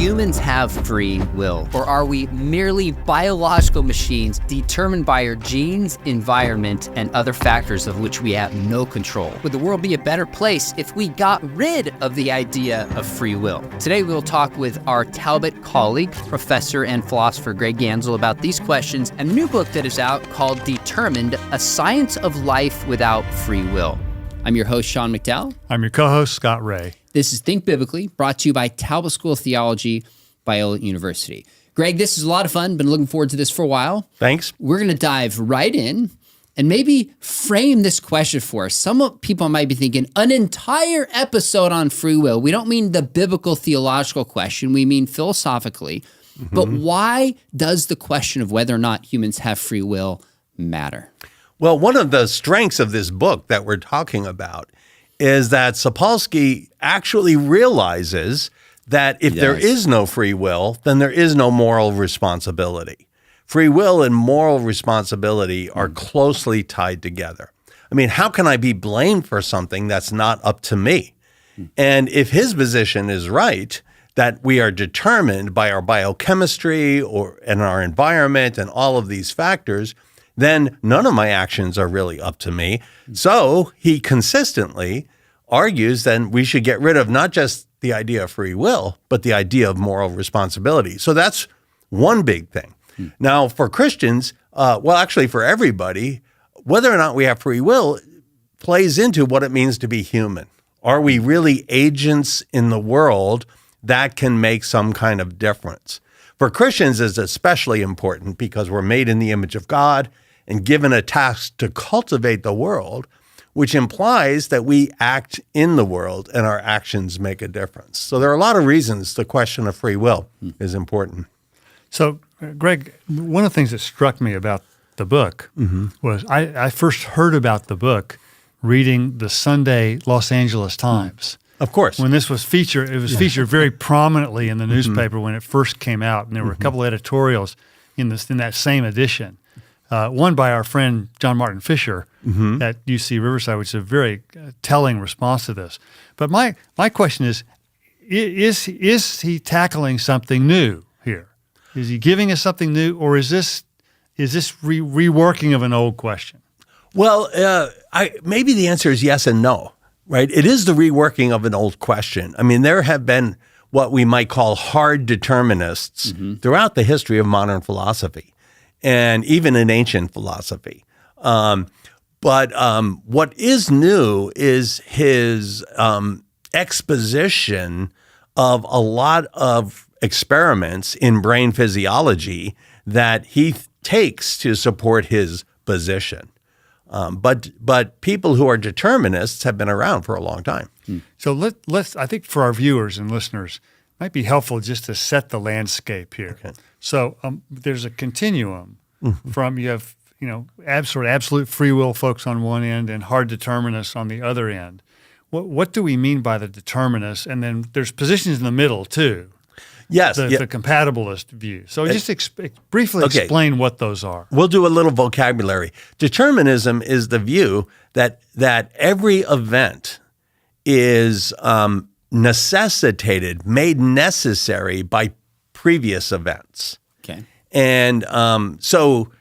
humans have free will? Or are we merely biological machines determined by our genes, environment, and other factors of which we have no control? Would the world be a better place if we got rid of the idea of free will? Today we'll talk with our Talbot colleague, professor and philosopher Greg Ganssle about these questions and a new book that is out called Determined, A Science of Life Without Free Will. I'm your host, Sean McDowell. I'm your co-host, Scott Ray. This is Think Biblically, brought to you by Talbot School of Theology, Biola University. Greg, this is a lot of fun. Been looking forward to this for a while. Thanks. We're going to dive right in and maybe frame this question for us. Some people might be thinking, an entire episode on free will. We don't mean the biblical theological question. We mean philosophically. Mm-hmm. But why does the question of whether or not humans have free will matter? Well, one of the strengths of this book that we're talking about is that Sapolsky actually realizes that if there is no free will, then there is no moral responsibility. Free will and moral responsibility are closely tied together. I mean, how can I be blamed for something that's not up to me? And if his position is right, that we are determined by our biochemistry and our environment and all of these factors, then none of my actions are really up to me. So he consistently argues that we should get rid of not just the idea of free will, but the idea of moral responsibility. So that's one big thing. Now, for Christians, actually for everybody, whether or not we have free will plays into what it means to be human. Are we really agents in the world that can make some kind of difference? For Christians, it's especially important because we're made in the image of God and given a task to cultivate the world, which implies that we act in the world and our actions make a difference. So there are a lot of reasons the question of free will is important. So, Greg, one of the things that struck me about the book was I first heard about the book reading the Sunday Los Angeles Times. Of course. When this was featured, it was featured very prominently in the newspaper when it first came out, and there were a couple of editorials in that same edition. One by our friend John Martin Fisher at UC Riverside, which is a very telling response to this. But my question is he tackling something new here? Is he giving us something new, or is this reworking of an old question? Well, maybe the answer is yes and no, right? It is the reworking of an old question. I mean, there have been what we might call hard determinists throughout the history of modern philosophy, and even in ancient philosophy. But what is new is his exposition of a lot of experiments in brain physiology that he takes to support his position. But people who are determinists have been around for a long time. So let's. I think for our viewers and listeners, it might be helpful just to set the landscape here. Okay. So there's a continuum from you have absolute free will folks on one end and hard determinists on the other end. What do we mean by the determinists? And then there's positions in the middle too. Yes, the compatibilist view. So just briefly explain what those are. We'll do a little vocabulary. Determinism is the view that every event is made necessary by previous events. Okay. And so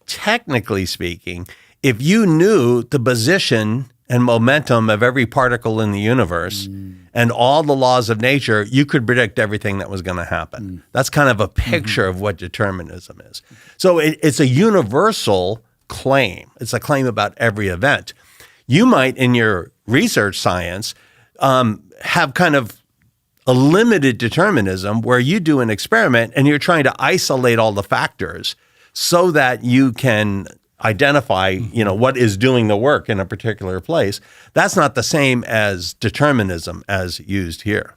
technically speaking, if you knew the position and momentum of every particle in the universe and all the laws of nature, you could predict everything that was going to happen. That's kind of a picture of what determinism is. So it's a universal claim. It's a claim about every event. You might, in your research science, have kind of a limited determinism where you do an experiment and you're trying to isolate all the factors so that you can identify, what is doing the work in a particular place. That's not the same as determinism as used here.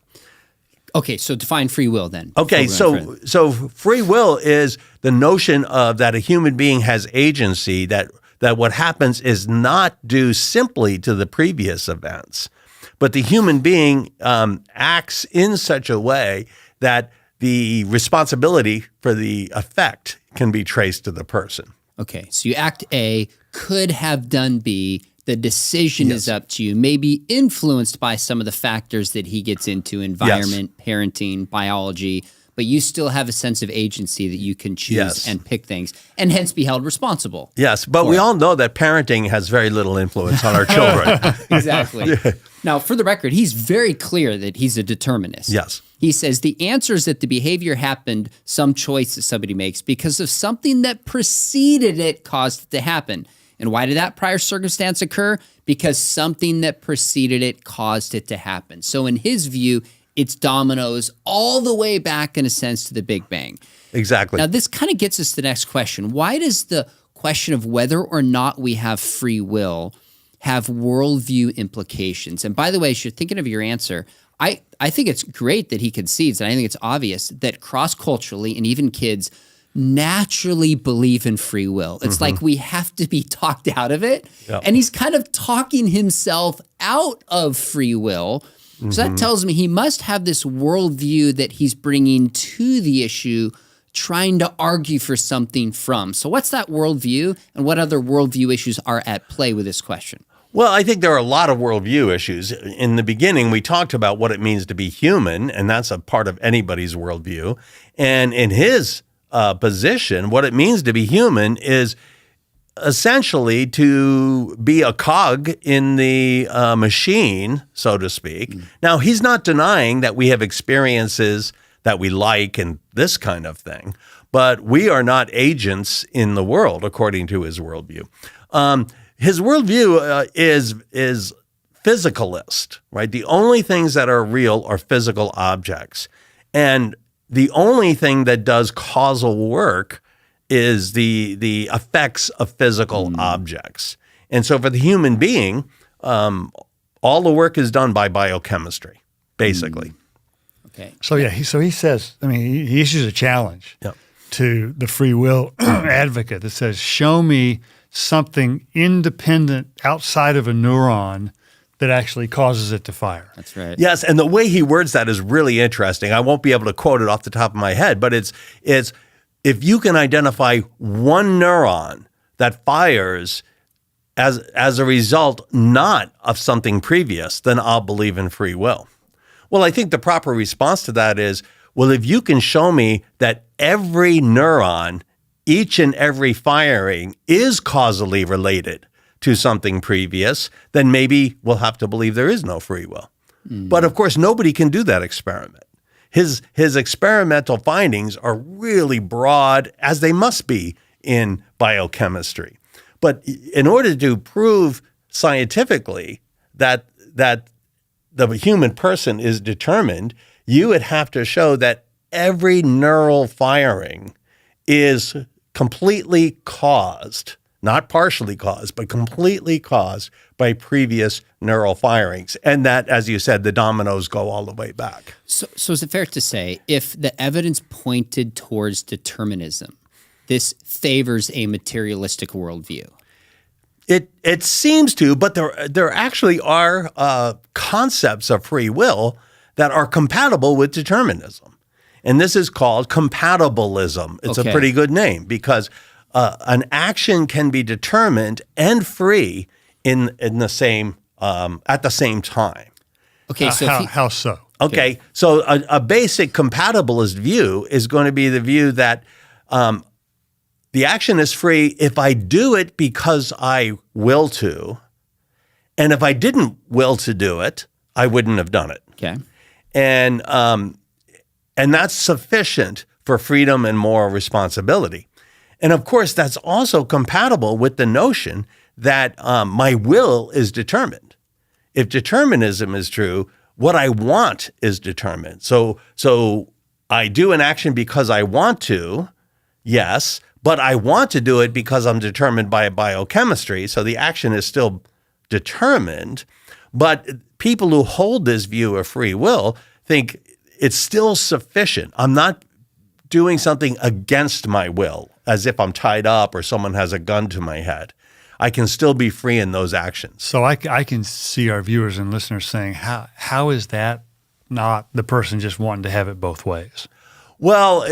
Okay, so define free will then. Okay, so free will is the notion of that a human being has agency, that what happens is not due simply to the previous events, but the human being acts in such a way that the responsibility for the effect can be traced to the person. Okay, so you act A, could have done B, The decision is up to you, maybe influenced by some of the factors that he gets into, environment, parenting, biology, but you still have a sense of agency that you can choose and pick things and hence be held responsible. Yes, but we all know that parenting has very little influence on our children. Exactly. Now, for the record, he's very clear that he's a determinist. Yes. He says the answer is that the behavior happened, some choice that somebody makes, because of something that preceded it caused it to happen. And why did that prior circumstance occur? Because something that preceded it caused it to happen. So in his view, it's dominoes all the way back, in a sense, to the Big Bang. Exactly. Now, this kind of gets us to the next question. Why does the question of whether or not we have free will have worldview implications? And by the way, as you're thinking of your answer, I think it's great that he concedes, and I think it's obvious that cross-culturally and even kids naturally believe in free will. It's like we have to be talked out of it. Yep. And he's kind of talking himself out of free will. So that tells me he must have this worldview that he's bringing to the issue, trying to argue for something from. So what's that worldview, and what other worldview issues are at play with this question? Well, I think there are a lot of worldview issues. In the beginning, we talked about what it means to be human, and that's a part of anybody's worldview. And in his position, what it means to be human is essentially to be a cog in the machine, so to speak. Now, he's not denying that we have experiences that we like and this kind of thing, but we are not agents in the world, according to his worldview. His worldview is physicalist, right? The only things that are real are physical objects. And the only thing that does causal work is the effects of physical objects. And so for the human being, all the work is done by biochemistry, basically. Okay. So he says, I mean, he issues a challenge to the free will advocate that says, show me something independent outside of a neuron that actually causes it to fire. That's right. Yes, and the way he words that is really interesting. I won't be able to quote it off the top of my head, but it's if you can identify one neuron that fires as a result not of something previous, then I'll believe in free will. Well, I think the proper response to that is, well, if you can show me that every neuron, each and every firing is causally related to something previous, then maybe we'll have to believe there is no free will. But of course, nobody can do that experiment. His experimental findings are really broad, as they must be in biochemistry. But in order to prove scientifically that the human person is determined, you would have to show that every neural firing is completely caused, not partially caused, but completely caused by previous neural firings. And that, as you said, the dominoes go all the way back. So is it fair to say, if the evidence pointed towards determinism, this favors a materialistic worldview? It seems to, but there actually are concepts of free will that are compatible with determinism. And this is called compatibilism. It's a pretty good name because an action can be determined and free in the same at the same time. Okay, so how so? Okay, so a basic compatibilist view is going to be the view that the action is free if I do it because I will to, and if I didn't will to do it, I wouldn't have done it. Okay, and that's sufficient for freedom and moral responsibility. And of course, that's also compatible with the notion that my will is determined. If determinism is true, what I want is determined. So I do an action because I want to, yes, but I want to do it because I'm determined by biochemistry. So the action is still determined. But people who hold this view of free will think it's still sufficient. I'm not doing something against my will, as if I'm tied up or someone has a gun to my head. I can still be free in those actions. So I can see our viewers and listeners saying, how is that not the person just wanting to have it both ways? Well,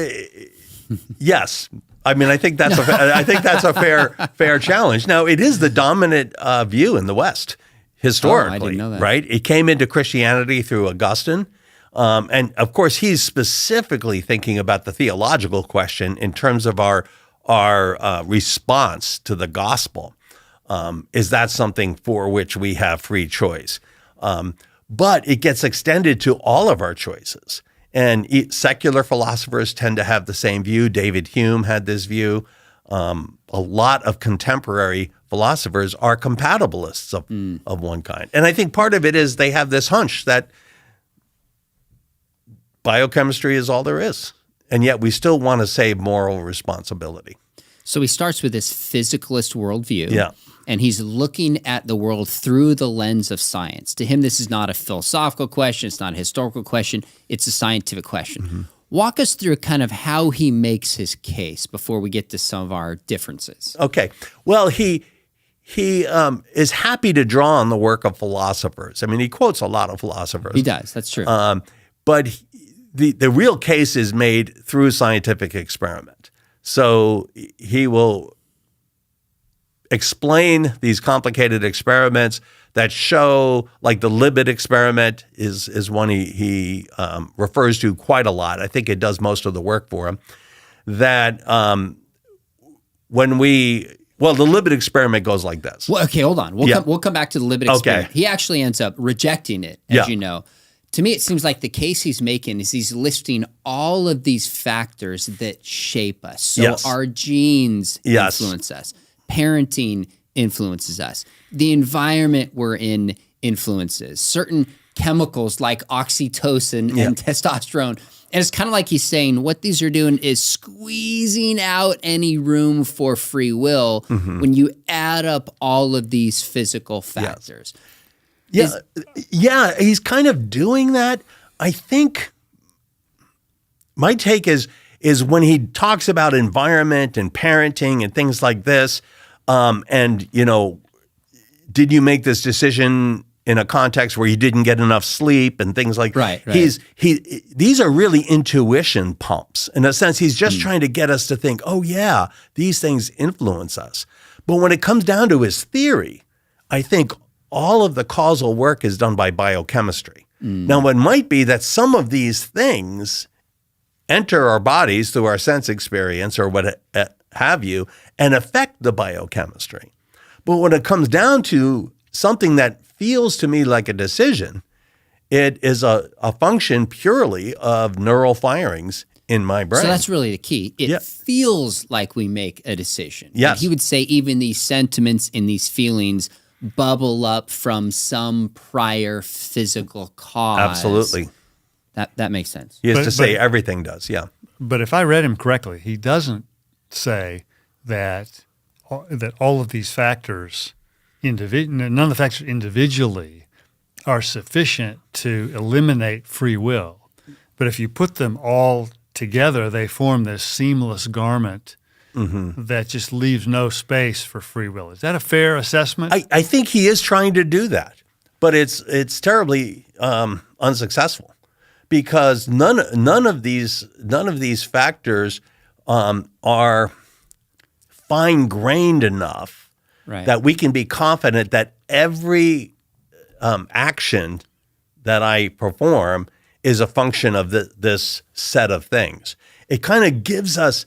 yes, I mean, I think that's a fair challenge. Now, it is the dominant view in the West historically. I didn't know that. Right? It came into Christianity through Augustine. And of course, he's specifically thinking about the theological question in terms of our response to the gospel. Is that something for which we have free choice? But it gets extended to all of our choices. And secular philosophers tend to have the same view. David Hume had this view. A lot of contemporary philosophers are compatibilists of one kind. And I think part of it is they have this hunch that biochemistry is all there is. And yet we still want to say moral responsibility. So he starts with this physicalist worldview. Yeah. And he's looking at the world through the lens of science. To him, this is not a philosophical question. It's not a historical question. It's a scientific question. Mm-hmm. Walk us through kind of how he makes his case before we get to some of our differences. Okay. Well, he is happy to draw on the work of philosophers. I mean, he quotes a lot of philosophers. He does. That's true. But the real case is made through scientific experiment. So he will explain these complicated experiments that show, like the Libet experiment is one he refers to quite a lot. I think it does most of the work for him. That the Libet experiment goes like this. Well, okay, hold on. We'll come back to the Libet experiment. Okay. He actually ends up rejecting it, as you know. To me, it seems like the case he's making is he's listing all of these factors that shape us. So our genes influence us. Parenting influences us. The environment we're in influences. Certain chemicals like oxytocin and testosterone. And it's kind of like he's saying what these are doing is squeezing out any room for free will when you add up all of these physical factors. He's kind of doing that. I think my take is when he talks about environment and parenting and things like this, and, did you make this decision in a context where you didn't get enough sleep and things like that? Right. These are really intuition pumps. In a sense, he's just trying to get us to think, oh, yeah, these things influence us. But when it comes down to his theory, I think all of the causal work is done by biochemistry. Now, it might be that some of these things enter our bodies through our sense experience or what have you and affect the biochemistry. But when it comes down to something that feels to me like a decision, it is a function purely of neural firings in my brain. So that's really the key. It feels like we make a decision. Yes. And he would say even these sentiments and these feelings bubble up from some prior physical cause. Absolutely. That makes sense. He has to say everything does, yeah. But if I read him correctly, he doesn't say that all of these factors, none of the factors individually are sufficient to eliminate free will. But if you put them all together, they form this seamless garment that just leaves no space for free will. Is that a fair assessment? I think he is trying to do that, but it's terribly unsuccessful because none of these factors are fine-grained enough that we can be confident that every action that I perform is a function of this set of things. It kind of gives us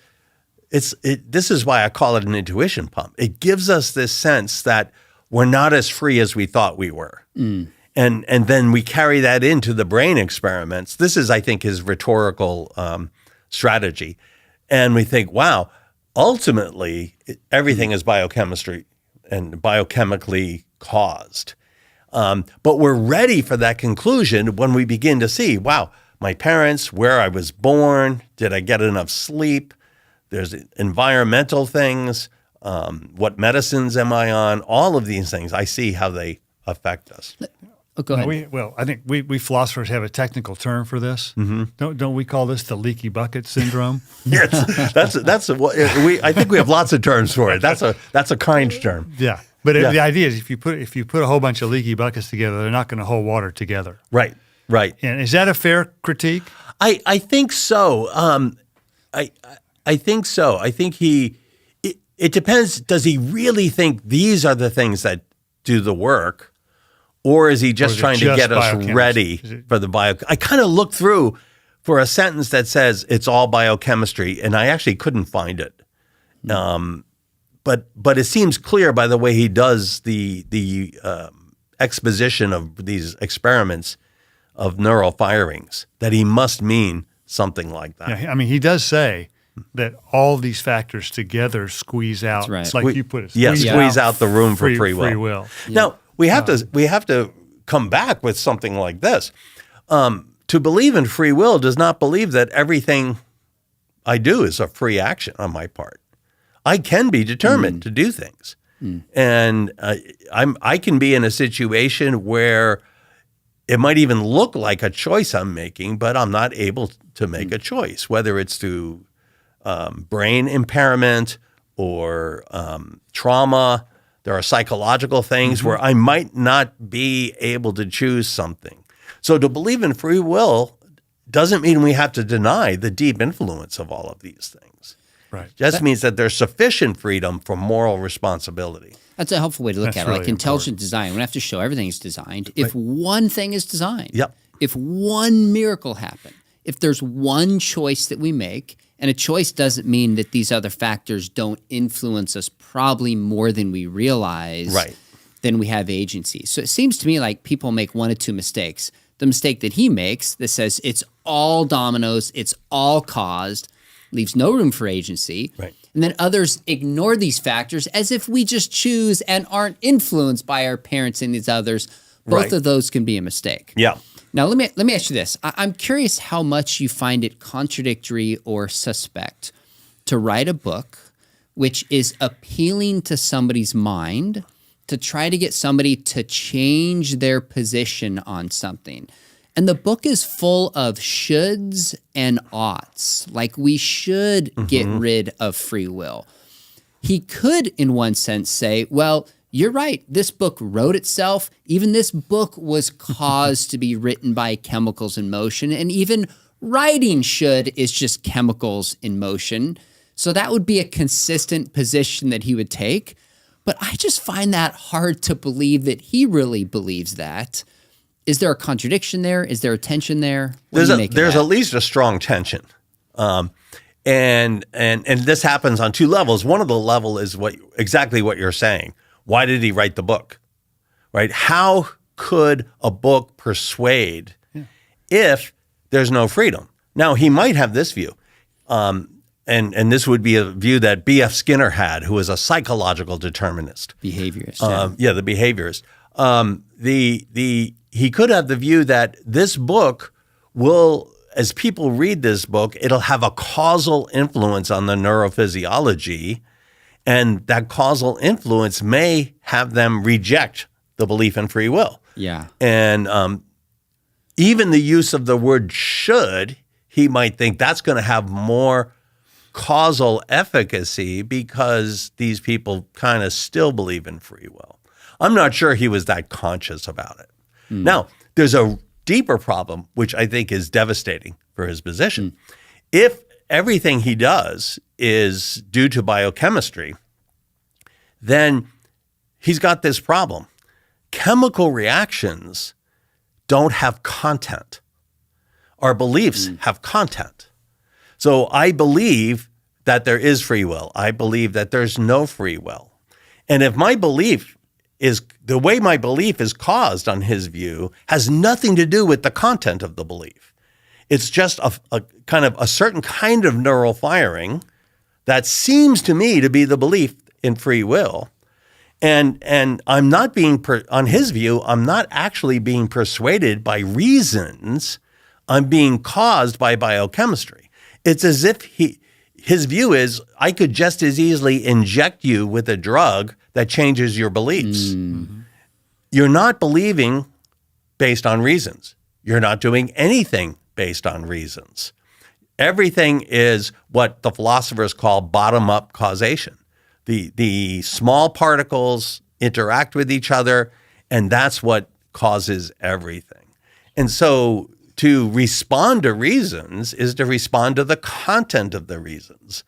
this is why I call it an intuition pump. It gives us this sense that we're not as free as we thought we were. And then we carry that into the brain experiments. This is, I think, his rhetorical strategy. And we think, wow, ultimately, everything is biochemistry and biochemically caused. But we're ready for that conclusion when we begin to see, wow, my parents, where I was born, did I get enough sleep? There's environmental things, what medicines am I on? All of these things, I see how they affect us. Oh, go ahead. I think we philosophers have a technical term for this. Don't we call this the leaky bucket syndrome? Yes, I think we have lots of terms for it. That's a kind term. Yeah, but the idea is if you put a whole bunch of leaky buckets together, they're not going to hold water together. Right. And is that a fair critique? I think so. I think so. I think it depends. Does he really think these are the things that do the work? Or is he just trying to get us ready for the bio? I kind of looked through for a sentence that says it's all biochemistry, and I actually couldn't find it. But it seems clear by the way he does the exposition of these experiments of neural firings that he must mean something like that. Yeah, I mean, he does say that all these factors together squeeze out, like you put it, squeeze out the room for free will. Yeah. Now, we have to come back with something like this. To believe in free will does not believe that everything I do is a free action on my part. I can be determined to do things. And I can be in a situation where it might even look like a choice I'm making, but I'm not able to make a choice, whether it's through brain impairment or trauma. There are psychological things where I might not be able to choose something. So to believe in free will doesn't mean we have to deny the deep influence of all of these things. Right. It just means that there's sufficient freedom for moral responsibility. That's a helpful way to look at it. Really Like intelligent design, we don't have to show everything's designed. If one thing is designed, Yep. if one miracle happened, if there's one choice that we make, and a choice doesn't mean that these other factors don't influence us probably more than we realize, Right. then we have agency. So it seems to me like people make one of two mistakes. The mistake that he makes that says it's all dominoes, it's all caused, leaves no room for agency. Right. And then others ignore these factors as if we just choose and aren't influenced by our parents and these others. Both Right. of those can be a mistake. Yeah. Now, let me ask you this. I'm curious how much you find it contradictory or suspect to write a book which is appealing to somebody's mind to try to get somebody to change their position on something. And the book is full of shoulds and oughts, like we should get rid of free will. He could, in one sense, say, well, you're right. This book wrote itself. Even this book was caused to be written by chemicals in motion. And even writing should is just chemicals in motion. So that would be a consistent position that he would take. But I just find that hard to believe that he really believes that. Is there a contradiction there? Is there a tension there? There's at least a strong tension. And this happens on two levels. One of the level is exactly what you're saying. Why did he write the book? Right? How could a book persuade if there's no freedom? Now, he might have this view. And this would be a view that B.F. Skinner had, who was a psychological determinist. Behaviorist. The behaviorist. He could have the view that this book will, as people read this book, it'll have a causal influence on the neurophysiology, and that causal influence may have them reject the belief in free will. Yeah. And even the use of the word should, he might think that's going to have more causal efficacy because these people kind of still believe in free will. I'm not sure he was that conscious about it. Now, there's a deeper problem, which I think is devastating for his position. If everything he does is due to biochemistry, then he's got this problem. Chemical reactions don't have content. Our beliefs have content. So I believe that there is free will. I believe that there's no free will. And if my belief is the way my belief is caused, on his view, has nothing to do with the content of the belief. It's just a kind of a certain kind of neural firing that seems to me to be the belief in free will. And I'm not being, on his view, I'm not actually being persuaded by reasons. I'm being caused by biochemistry. It's as if his view is, I could just as easily inject you with a drug that changes your beliefs. You're not believing based on reasons. You're not doing anything based on reasons. Everything is what the philosophers call bottom-up causation. The small particles interact with each other, and that's what causes everything. And so to respond to reasons is to respond to the content of the reasons.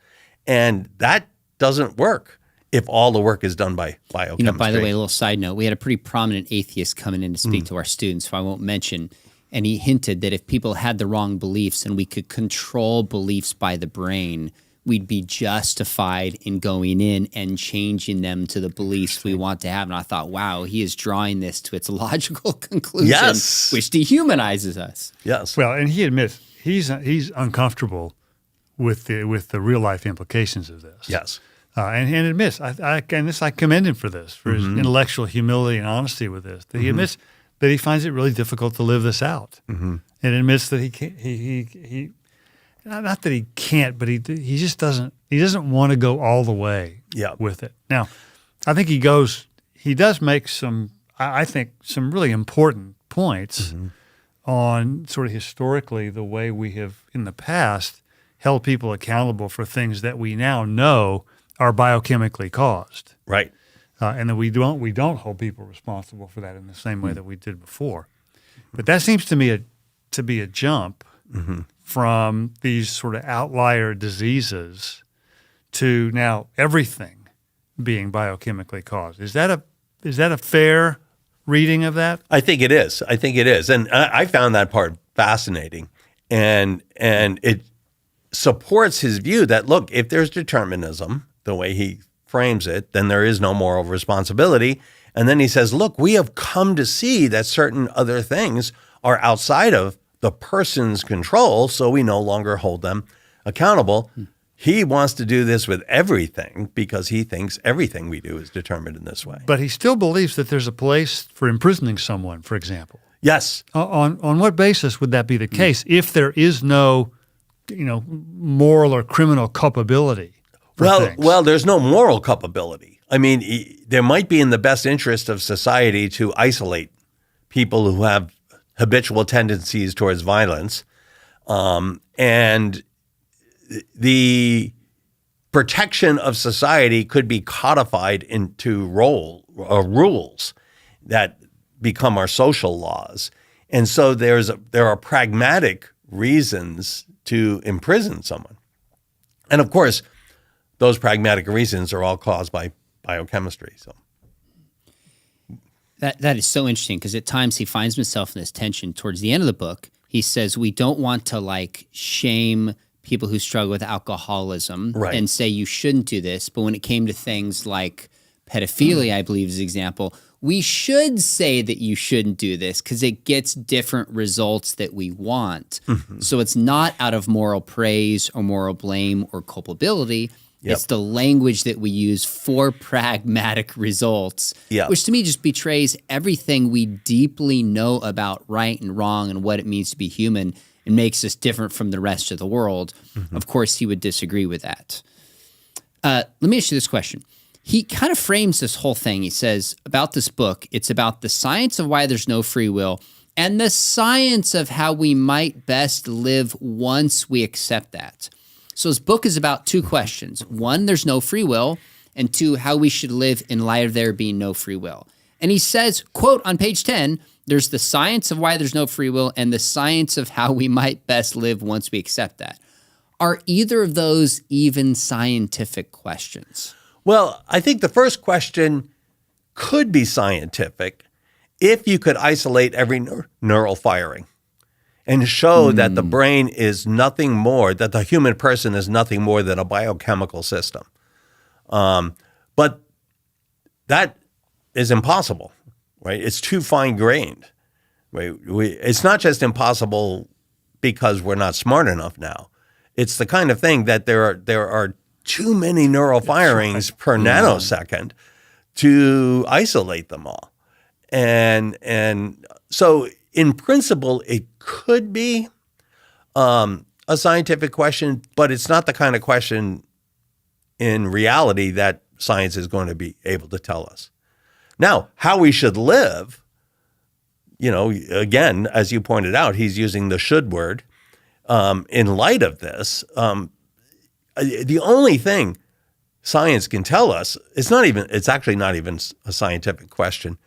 And that doesn't work if all the work is done by biochemistry. By the way, a little side note, we had a pretty prominent atheist coming in to speak to our students, who I won't mention, and he hinted that if people had the wrong beliefs and we could control beliefs by the brain, we'd be justified in going in and changing them to the beliefs we want to have. And I thought, wow, he is drawing this to its logical conclusion, which dehumanizes us. Yes. Well, and he admits he's uncomfortable with the real life implications of this. Yes. And admits, I commend him for this, for his intellectual humility and honesty with this. That he admits that he finds it really difficult to live this out, and admits that he can't. He not that he can't, but he just doesn't. He doesn't want to go all the way with it. Now, I think he does make some. I think some really important points on sort of historically the way we have in the past held people accountable for things that we now know are biochemically caused, right? And that we don't hold people responsible for that in the same way that we did before. But that seems to me to be a jump from these sort of outlier diseases to now everything being biochemically caused. Is that a fair reading of that? I think it is. And I found that part fascinating, and it supports his view that, look, if there's determinism, the way he frames it, then there is no moral responsibility. And then he says, look, we have come to see that certain other things are outside of the person's control, so we no longer hold them accountable. He wants to do this with everything because he thinks everything we do is determined in this way. But he still believes that there's a place for imprisoning someone, for example. Yes. On what basis would that be the case if there is no, moral or criminal culpability? Well, there's no moral culpability. I mean, there might be in the best interest of society to isolate people who have habitual tendencies towards violence, and the protection of society could be codified into rules that become our social laws. And so there are pragmatic reasons to imprison someone. And of course, those pragmatic reasons are all caused by biochemistry. So that is so interesting, because at times he finds himself in this tension. Towards the end of the book, he says we don't want to shame people who struggle with alcoholism and say you shouldn't do this. But when it came to things like pedophilia, I believe is an example, we should say that you shouldn't do this because it gets different results that we want. So it's not out of moral praise or moral blame or culpability. It's the language that we use for pragmatic results, which to me just betrays everything we deeply know about right and wrong and what it means to be human and makes us different from the rest of the world. Of course, he would disagree with that. Let me ask you this question. He kind of frames this whole thing. He says about this book, it's about the science of why there's no free will and the science of how we might best live once we accept that. So his book is about two questions. One, there's no free will, and two, how we should live in light of there being no free will. And he says, quote, on page 10, there's the science of why there's no free will and the science of how we might best live once we accept that. Are either of those even scientific questions? Well, I think the first question could be scientific if you could isolate every neural firing and show that the brain is nothing more, that the human person is nothing more than a biochemical system. But that is impossible, right? It's too fine-grained. Right? It's not just impossible because we're not smart enough now. It's the kind of thing that there are too many neural firings per nanosecond to isolate them all. And so in principle, it could be a scientific question, but it's not the kind of question in reality that science is going to be able to tell us. Now, how we should live, again, as you pointed out, he's using the should word. In light of this, the only thing science can tell us, it's actually not even a scientific question,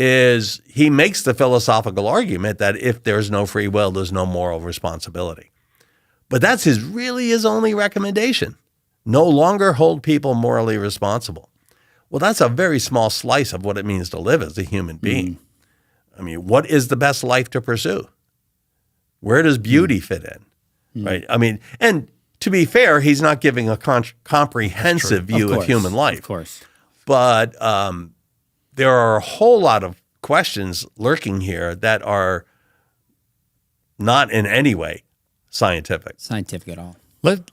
is he makes the philosophical argument that if there's no free will, there's no moral responsibility. But that's really his only recommendation. no longer hold people morally responsible. Well, that's a very small slice of what it means to live as a human being. I mean, what is the best life to pursue? Where does beauty fit in, right? I mean, and to be fair, he's not giving a comprehensive view of human life. Of course. But there are a whole lot of questions lurking here that are not in any way scientific. Scientific at all.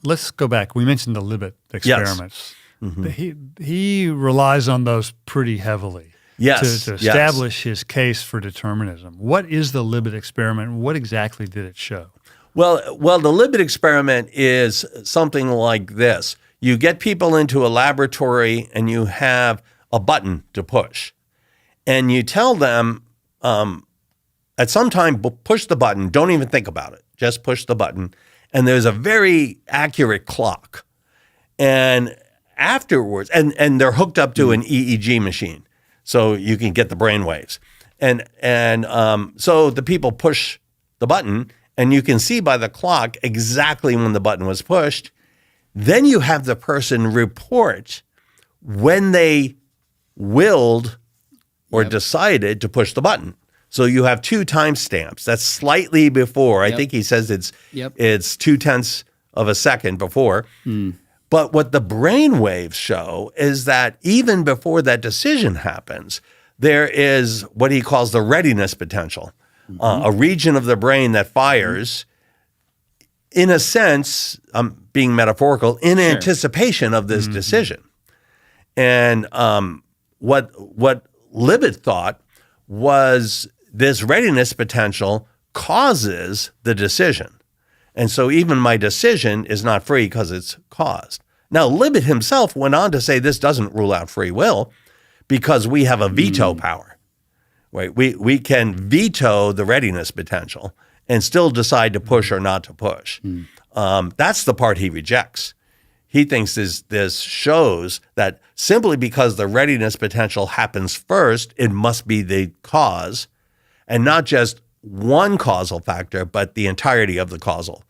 Let's go back. We mentioned the Libet experiments. He relies on those pretty heavily to establish his case for determinism. What is the Libet experiment? What exactly did it show? Well, the Libet experiment is something like this. You get people into a laboratory and you have a button to push. And you tell them at some time, push the button. Don't even think about it. Just push the button. And there's a very accurate clock. And afterwards, and they're hooked up to an EEG machine, so you can get the brain waves. And so the people push the button, and you can see by the clock exactly when the button was pushed. Then you have the person report when they willed or decided to push the button. So you have 2 timestamps. That's slightly before. I think he says it's 0.2 of a second before. But what the brain waves show is that even before that decision happens, there is what he calls the readiness potential, a region of the brain that fires, in a sense, being metaphorical, in anticipation of this decision. And what Libet thought was this readiness potential causes the decision. And so even my decision is not free because it's caused. Now, Libet himself went on to say this doesn't rule out free will because we have a veto power. Right? We can veto the readiness potential and still decide to push or not to push. That's the part he rejects. He thinks this shows that simply because the readiness potential happens first, it must be the cause, and not just one causal factor, but the entirety of the causal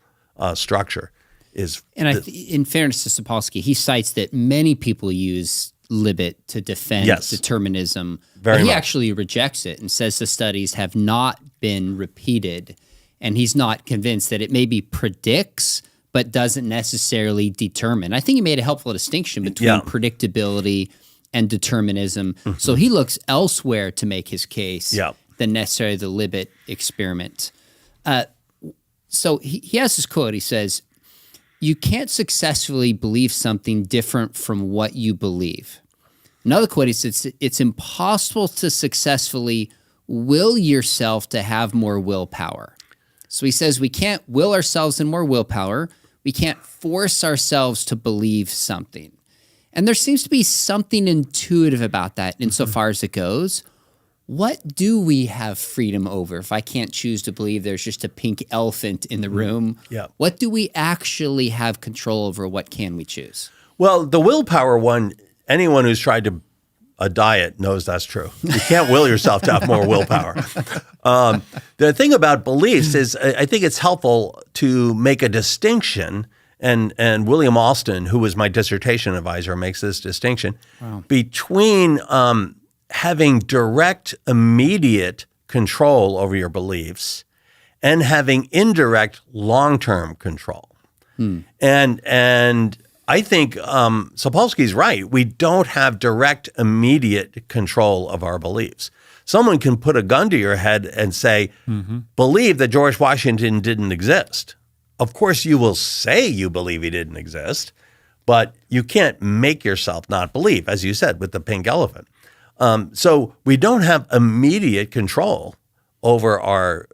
structure is. And in fairness to Sapolsky, he cites that many people use Libet to defend determinism, but he actually rejects it and says the studies have not been repeated, and he's not convinced that it maybe predicts but doesn't necessarily determine. I think he made a helpful distinction between predictability and determinism. So he looks elsewhere to make his case than necessarily the Libet experiment. So he has this quote. He says, "You can't successfully believe something different from what you believe." Another quote, he says, "It's impossible to successfully will yourself to have more willpower." So he says we can't will ourselves in more willpower. We can't force ourselves to believe something. And there seems to be something intuitive about that insofar as it goes. What do we have freedom over? If I can't choose to believe there's just a pink elephant in the room, what do we actually have control over? What can we choose? Well, the willpower one, anyone who's tried to a diet knows that's true. You can't will yourself to have more willpower. The thing about beliefs is I think it's helpful to make a distinction, and William Alston, who was my dissertation advisor, makes this distinction between having direct, immediate control over your beliefs and having indirect, long-term control. And I think Sapolsky's right. We don't have direct, immediate control of our beliefs. Someone can put a gun to your head and say, believe that George Washington didn't exist. Of course, you will say you believe he didn't exist, but you can't make yourself not believe, as you said, with the pink elephant. So we don't have immediate control over our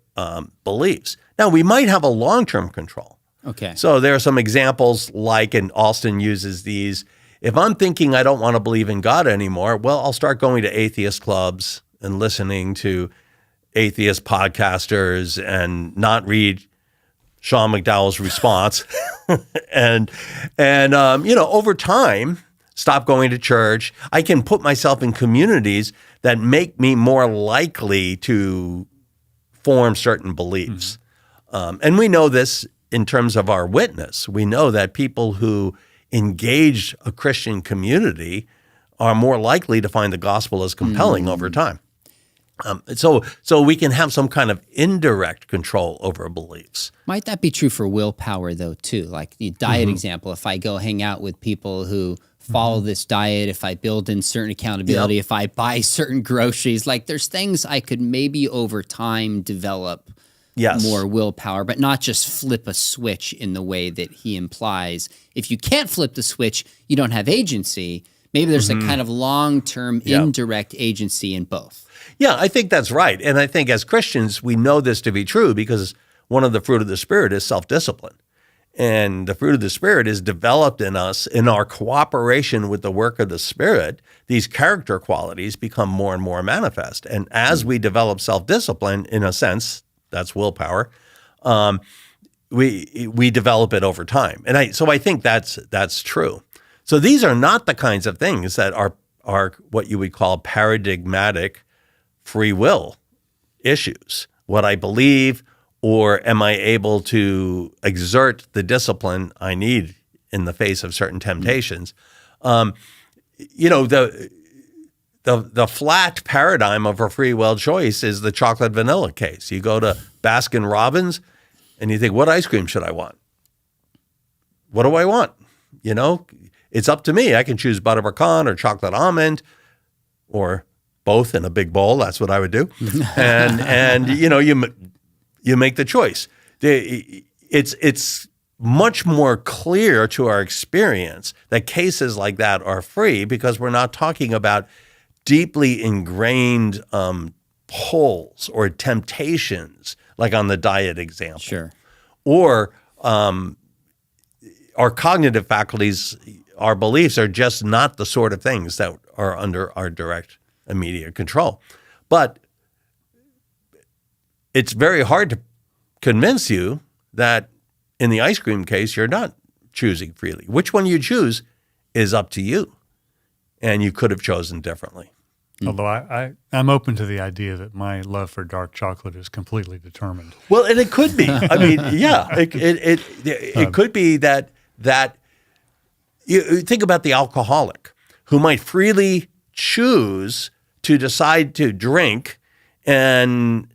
beliefs. Now, we might have a long-term control. Okay. So there are some examples like, and Alston uses these, if I'm thinking I don't want to believe in God anymore, well, I'll start going to atheist clubs and listening to atheist podcasters and not read Sean McDowell's response. and over time, stop going to church. I can put myself in communities that make me more likely to form certain beliefs. And we know this in terms of our witness. We know that people who engage a Christian community are more likely to find the gospel as compelling over time. So we can have some kind of indirect control over beliefs. Might that be true for willpower, though, too? Like the diet example, if I go hang out with people who follow this diet, if I build in certain accountability, if I buy certain groceries, like there's things I could maybe over time develop more willpower, but not just flip a switch in the way that he implies. If you can't flip the switch, you don't have agency. Maybe there's a kind of long-term indirect agency in both. Yeah, I think that's right. And I think as Christians, we know this to be true because one of the fruit of the Spirit is self-discipline. And the fruit of the Spirit is developed in us in our cooperation with the work of the Spirit. These character qualities become more and more manifest. And as we develop self-discipline, in a sense, that's willpower, we develop it over time. And so I think that's true. So these are not the kinds of things that are what you would call paradigmatic free will issues. What I believe, or am I able to exert the discipline I need in the face of certain temptations? The flat paradigm of a free will choice is the chocolate vanilla case. You go to Baskin Robbins and you think, what ice cream should I want? What do I want? It's up to me. I can choose butter pecan or chocolate almond or both in a big bowl. That's what I would do. And you make the choice. It's much more clear to our experience that cases like that are free because we're not talking about deeply ingrained pulls or temptations, like on the diet example. Sure. Or our cognitive faculties, our beliefs are just not the sort of things that are under our direct, immediate control. But it's very hard to convince you that in the ice cream case, you're not choosing freely. Which one you choose is up to you, and you could have chosen differently. Although I'm open to the idea that my love for dark chocolate is completely determined. Well, and it could be. I mean, yeah, it could be that you think about the alcoholic who might freely choose to decide to drink and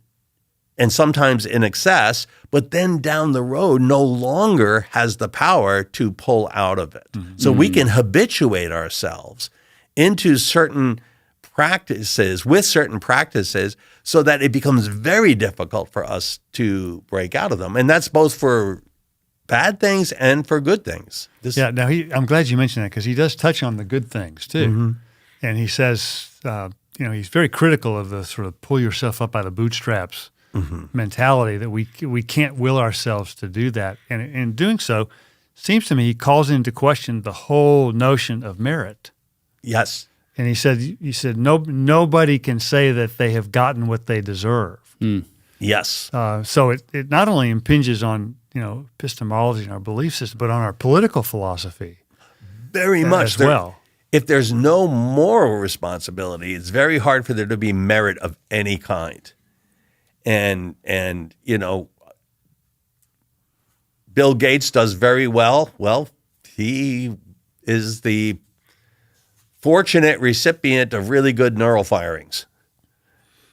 sometimes in excess, but then down the road no longer has the power to pull out of it. Mm-hmm. So we can habituate ourselves into certain practices, with certain practices, so that it becomes very difficult for us to break out of them. And that's both for bad things and for good things. Now I'm glad you mentioned that because he does touch on the good things too. Mm-hmm. And he says, he's very critical of the sort of pull yourself up by the bootstraps mentality, that we can't will ourselves to do that. And in doing so, seems to me he calls into question the whole notion of merit. Yes. And he said nobody can say that they have gotten what they deserve. Mm. Yes. So it not only impinges on epistemology and our belief system, but on our political philosophy. Very much as well. If there's no moral responsibility, it's very hard for there to be merit of any kind. And Bill Gates does very well. Well, he is the fortunate recipient of really good neural firings.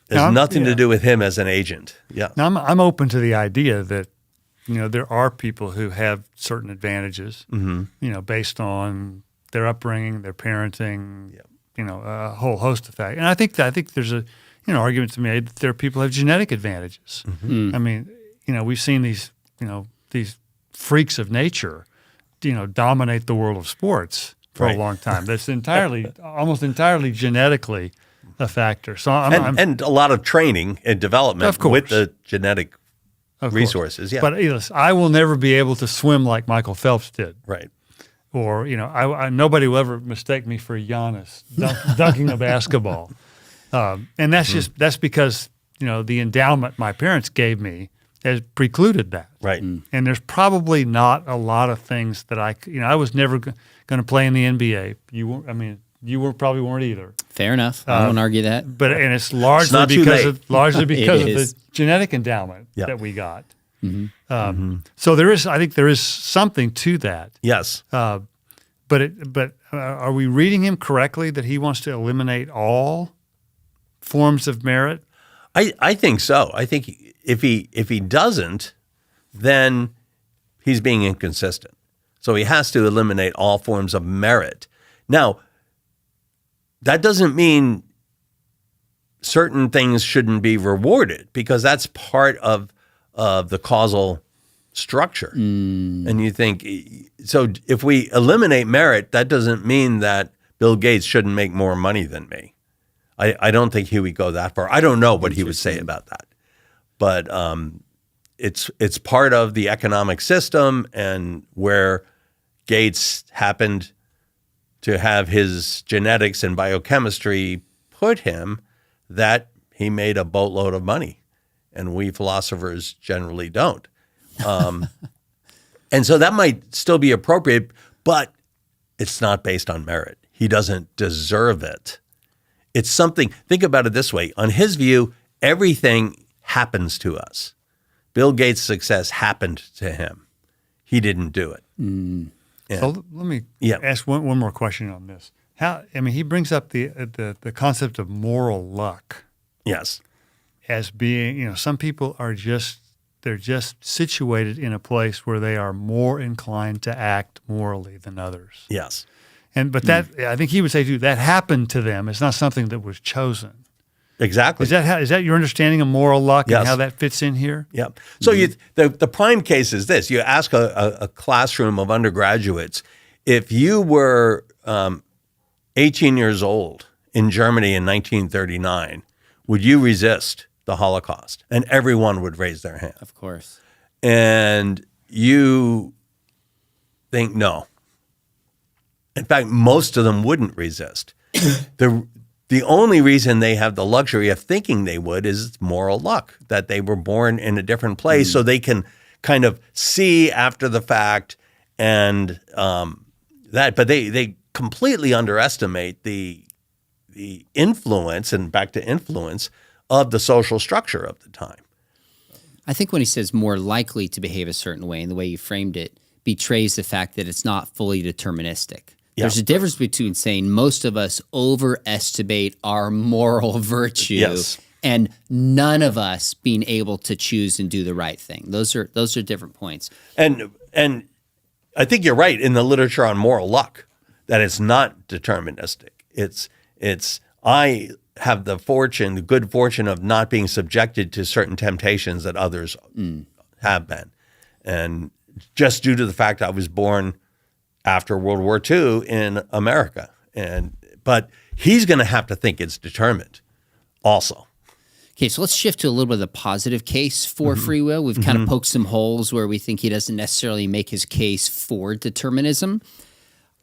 There's nothing to do with him as an agent. Yeah. Now I'm open to the idea that there are people who have certain advantages, based on their upbringing, their parenting, a whole host of factors. And I think there's a argument to be made that there are people who have genetic advantages. Mm-hmm. I mean, we've seen these freaks of nature, dominate the world of sports for a long time. That's almost entirely genetically a factor. So and a lot of training and development with the genetic resources. Yeah. But I will never be able to swim like Michael Phelps did. Right. Or nobody will ever mistake me for Giannis dunking a basketball. And that's because the endowment my parents gave me has precluded that. Right. And there's probably not a lot of things that I was never going to play in the NBA. You probably weren't either. Fair enough. I won't argue that. And it's largely because of the genetic endowment that we got. Mm-hmm. So I think there is something to that. Yes. But are we reading him correctly that he wants to eliminate all forms of merit? I think so. I think if he doesn't, then he's being inconsistent. So he has to eliminate all forms of merit. Now, that doesn't mean certain things shouldn't be rewarded, because that's part of the causal structure. And you think, so if we eliminate merit, that doesn't mean that Bill Gates shouldn't make more money than me. I don't think he would go that far. I don't know what he would say about that. But it's part of the economic system, and where Gates happened to have his genetics and biochemistry put him, that he made a boatload of money, and we philosophers generally don't. And so that might still be appropriate, but it's not based on merit. He doesn't deserve it. It's something, think about it this way. On his view, everything happens to us. Bill Gates' success happened to him. He didn't do it. Yeah. So let me ask one more question on this. He brings up the concept of moral luck. Yes. As being, some people are they're just situated in a place where they are more inclined to act morally than others. Yes. But that, I think he would say too, that happened to them. It's not something that was chosen. Exactly. Is that your understanding of moral luck Yes. and how that fits in here? Yeah. So the prime case is this. You ask a classroom of undergraduates, if you were 18 years old in Germany in 1939, would you resist the Holocaust? And everyone would raise their hand. Of course. And you think no. In fact, most of them wouldn't resist. The only reason they have the luxury of thinking they would is moral luck, that they were born in a different place, so they can kind of see after the fact and that. But they completely underestimate the influence, and back to influence, of the social structure of the time. I think when he says more likely to behave a certain way, and the way you framed it betrays the fact that it's not fully deterministic. Yeah. There's a difference between saying most of us overestimate our moral virtue Yes. and none of us being able to choose and do the right thing. Those are different points. And I think you're right in the literature on moral luck that it's not deterministic. It's I have the good fortune of not being subjected to certain temptations that others have been. And just due to the fact I was born after World War II in America. But he's going to have to think it's determined also. Okay, so let's shift to a little bit of the positive case for free will. We've kind of poked some holes where we think he doesn't necessarily make his case for determinism.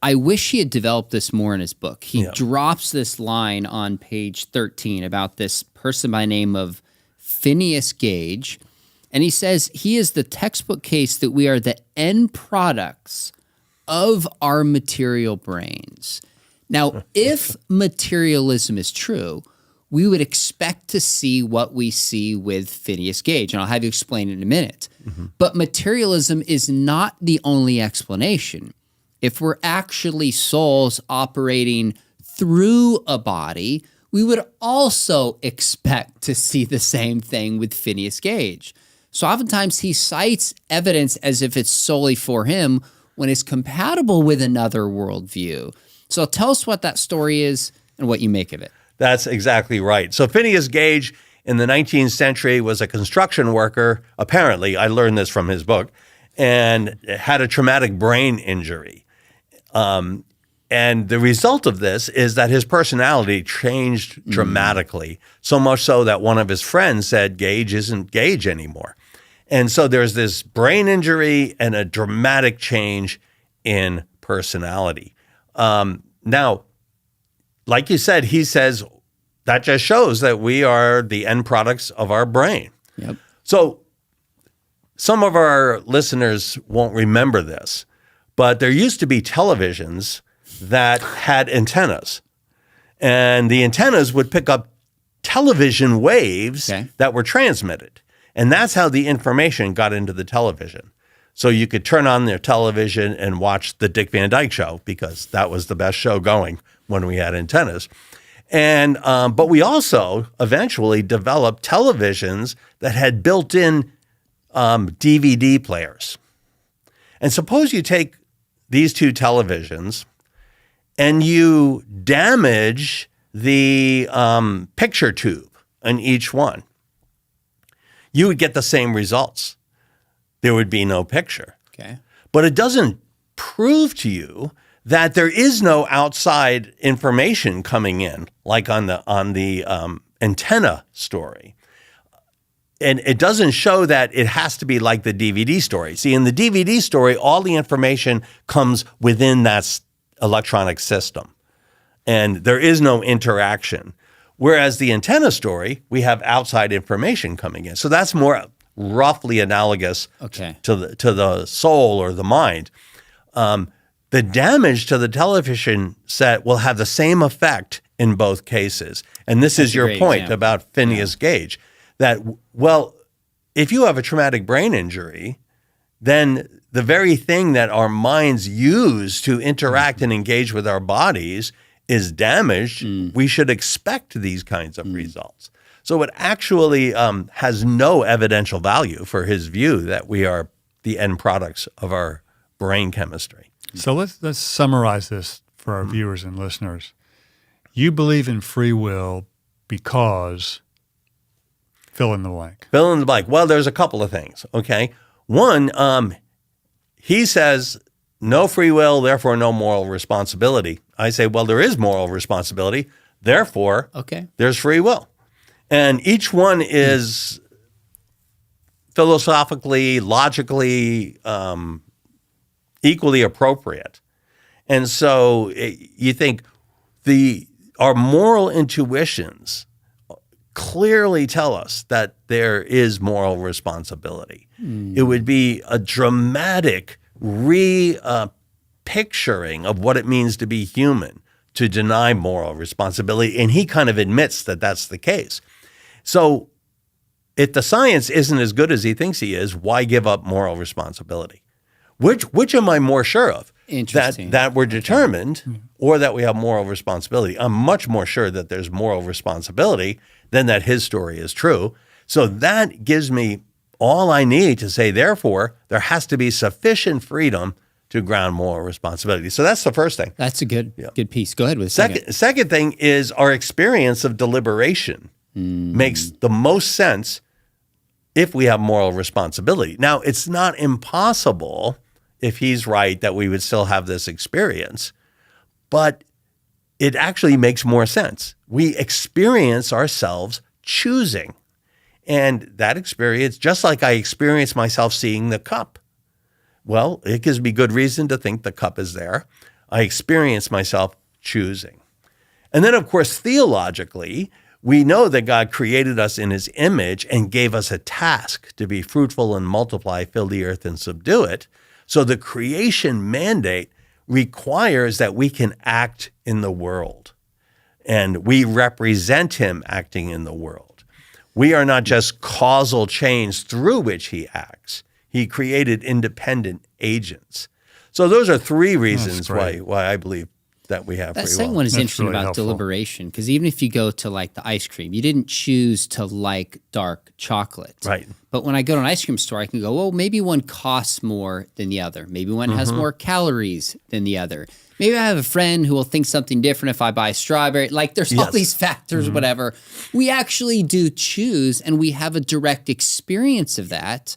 I wish he had developed this more in his book. He drops this line on page 13 about this person by the name of Phineas Gage, and he says he is the textbook case that we are the end products of our material brains. Now, if materialism is true, we would expect to see what we see with Phineas Gage, and I'll have you explain it in a minute. But materialism is not the only explanation. If we're actually souls operating through a body, we would also expect to see the same thing with Phineas Gage. So oftentimes he cites evidence as if it's solely for him when it's compatible with another worldview. So tell us what that story is and what you make of it. That's exactly right. So Phineas Gage in the 19th century was a construction worker, apparently, I learned this from his book, and had a traumatic brain injury. And the result of this is that his personality changed dramatically, so much so that one of his friends said Gage isn't Gage anymore. And so there's this brain injury and a dramatic change in personality. Now, like you said, he says that just shows that we are the end products of our brain. Yep. So some of our listeners won't remember this, but there used to be televisions that had antennas. And the antennas would pick up television waves that were transmitted. And that's how the information got into the television. So you could turn on their television and watch the Dick Van Dyke Show because that was the best show going when we had antennas. And but we also eventually developed televisions that had built-in DVD players. And suppose you take these two televisions and you damage the picture tube in each one, you would get the same results. There would be no picture. Okay. But it doesn't prove to you that there is no outside information coming in, like on the antenna story. And it doesn't show that it has to be like the DVD story. See, in the DVD story, all the information comes within that electronic system, and there is no interaction. Whereas the antenna story, we have outside information coming in. So that's more roughly analogous to the soul or the mind. The damage to the television set will have the same effect in both cases. And this is your point about Phineas Gage, that, well, if you have a traumatic brain injury, then the very thing that our minds use to interact and engage with our bodies is damaged. We should expect these kinds of results. So it actually has no evidential value for his view that we are the end products of our brain chemistry. So let's summarize this for our viewers and listeners. You believe in free will because fill in the blank. Fill in the blank. Well, there's a couple of things, okay? One, he says no free will, therefore no moral responsibility. I say, well, there is moral responsibility, therefore there's free will. And each one is philosophically, logically, equally appropriate. And so you think our moral intuitions clearly tell us that there is moral responsibility. It would be a dramatic picturing of what it means to be human to deny moral responsibility. And he kind of admits that that's the case. So if the science isn't as good as he thinks he is, why give up moral responsibility? Which am I more sure of? That we're determined or that we have moral responsibility? I'm much more sure that there's moral responsibility than that his story is true. So that gives me all I need to say, therefore, there has to be sufficient freedom to ground moral responsibility. So that's the first thing. That's a good piece. Go ahead with the second thing is our experience of deliberation makes the most sense if we have moral responsibility. Now, it's not impossible, if he's right, that we would still have this experience, but it actually makes more sense. We experience ourselves choosing. And that experience, just like I experience myself seeing the cup, well, it gives me good reason to think the cup is there. I experience myself choosing. And then, of course, theologically, we know that God created us in his image and gave us a task to be fruitful and multiply, fill the earth and subdue it. So the creation mandate requires that we can act in the world, and we represent him acting in the world. We are not just causal chains through which he acts. He created independent agents. So those are three reasons why I believe that we have free will. That second one is interesting about deliberation, because even if you go to like the ice cream, you didn't choose to like dark chocolate. Right. But when I go to an ice cream store, I can go, well, maybe one costs more than the other. Maybe one has more calories than the other. Maybe I have a friend who will think something different if I buy strawberry. Like there's all these factors, whatever. We actually do choose, and we have a direct experience of that.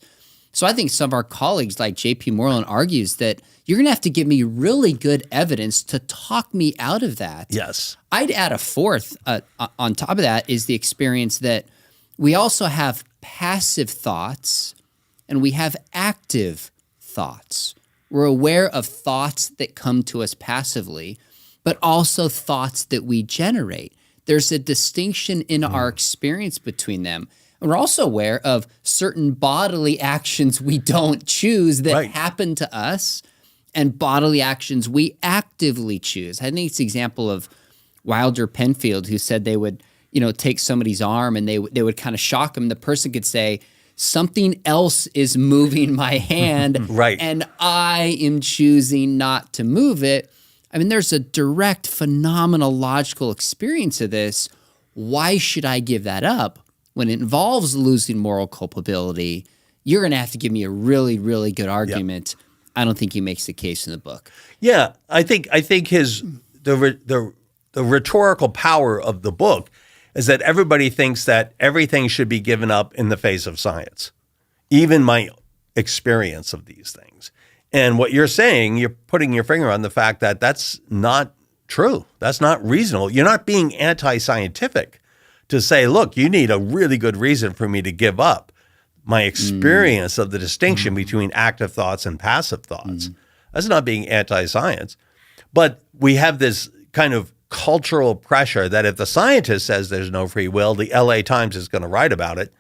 So I think some of our colleagues, like J.P. Moreland, argues that you're going to have to give me really good evidence to talk me out of that. Yes. I'd add a fourth on top of that is the experience that we also have passive thoughts and we have active thoughts. We're aware of thoughts that come to us passively, but also thoughts that we generate. There's a distinction in our experience between them. We're also aware of certain bodily actions we don't choose that happen to us, and bodily actions we actively choose. I think it's an example of Wilder Penfield, who said they would, take somebody's arm and they would kind of shock them. The person could say, something else is moving my hand, Right. and I am choosing not to move it. I mean, there's a direct phenomenological experience of this. Why should I give that up? When it involves losing moral culpability, you're going to have to give me a really, really good argument. I don't think he makes the case in the book. Yeah, I think the rhetorical power of the book is that everybody thinks that everything should be given up in the face of science, even my experience of these things. And what you're saying, you're putting your finger on the fact that that's not true. That's not reasonable. You're not being anti-scientific to say, look, you need a really good reason for me to give up my experience of the distinction between active thoughts and passive thoughts. That's not being anti-science. But we have this kind of cultural pressure that if the scientist says there's no free will, the LA Times is going to write about it.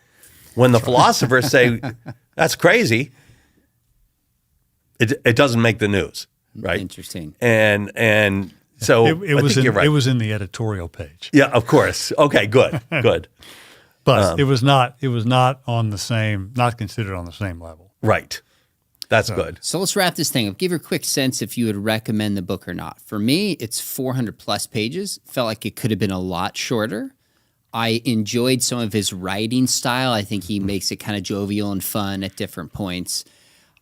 When the philosophers say that's crazy, it doesn't make the news, right? Interesting. And so It I was think you're right. It was in the editorial page. Yeah, of course. Okay, good. But it was not on the same, not considered on the same level. Right. That's good. So let's wrap this thing up. Give your quick sense if you would recommend the book or not. For me, it's 400 plus pages. Felt like it could have been a lot shorter. I enjoyed some of his writing style. I think he makes it kind of jovial and fun at different points.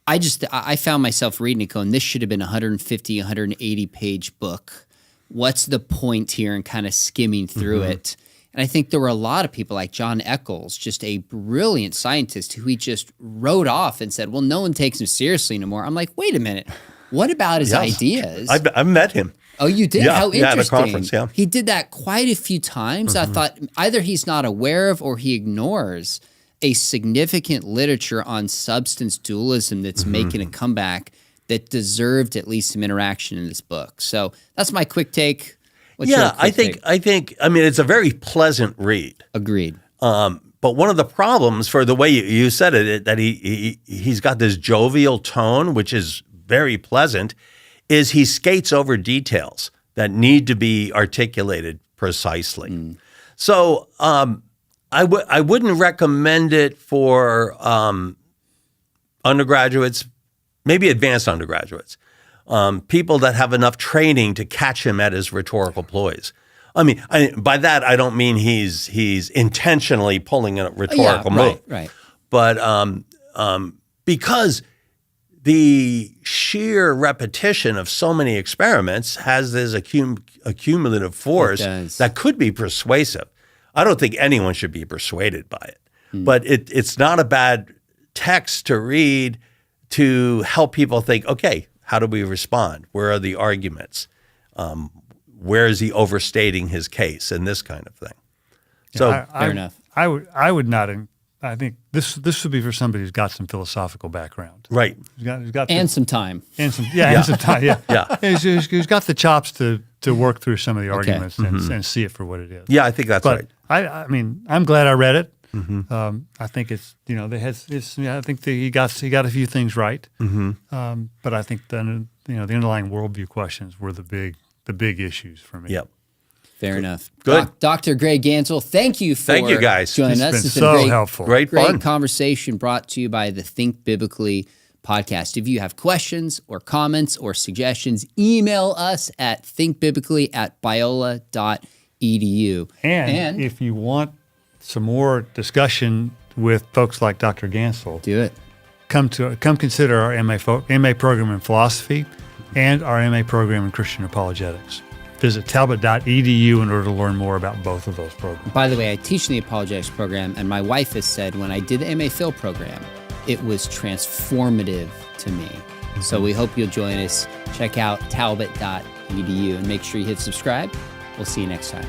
I found myself reading it going, this should have been a 150, 180 page book. What's the point here? And kind of skimming through it. And I think there were a lot of people like John Eccles, just a brilliant scientist who he just wrote off and said, well, no one takes him seriously anymore. I'm like, wait a minute. What about his ideas? I've met him. Oh, you did? Yeah, How interesting. at a conference, yeah. He did that quite a few times. I thought either he's not aware of or he ignores a significant literature on substance dualism that's making a comeback that deserved at least some interaction in this book. So that's my quick take. What's your quick take? I mean, it's a very pleasant read. Agreed. But one of the problems for the way you said it, that he's got this jovial tone, which is very pleasant, is he skates over details that need to be articulated precisely. So I wouldn't recommend it for undergraduates, maybe advanced undergraduates, people that have enough training to catch him at his rhetorical ploys. I mean, by that I don't mean he's intentionally pulling a rhetorical move, right. But because the sheer repetition of so many experiments has this accumulative force that could be persuasive. I don't think anyone should be persuaded by it, but it's not a bad text to read to help people think, okay, how do we respond? Where are the arguments? Where is he overstating his case and this kind of thing? So fair enough. I would not. I think this would be for somebody who's got some philosophical background, right? Who's got and some time, and some time, who's got the chops to work through some of the arguments and see it for what it is. Yeah, I think that's right. I mean, I'm glad I read it. I think it's I think he got a few things right. But I think the underlying worldview questions were the big issues for me. Yep. Fair enough. Good. Dr. Greg Ganssle, thank you for guys. joining us. It's It's been been so helpful. Great fun. conversation brought to you by the Think Biblically podcast. If you have questions or comments or suggestions, email us at thinkbiblically@biola.edu. And if you want some more discussion with folks like Dr. Ganssle, do it. Come consider our MA program in philosophy and our MA program in Christian apologetics. Visit talbot.edu in order to learn more about both of those programs. By the way, I teach in the apologetics program, and my wife has said when I did the MA Phil program, it was transformative to me. So we hope you'll join us. Check out talbot.edu and make sure you hit subscribe. We'll see you next time.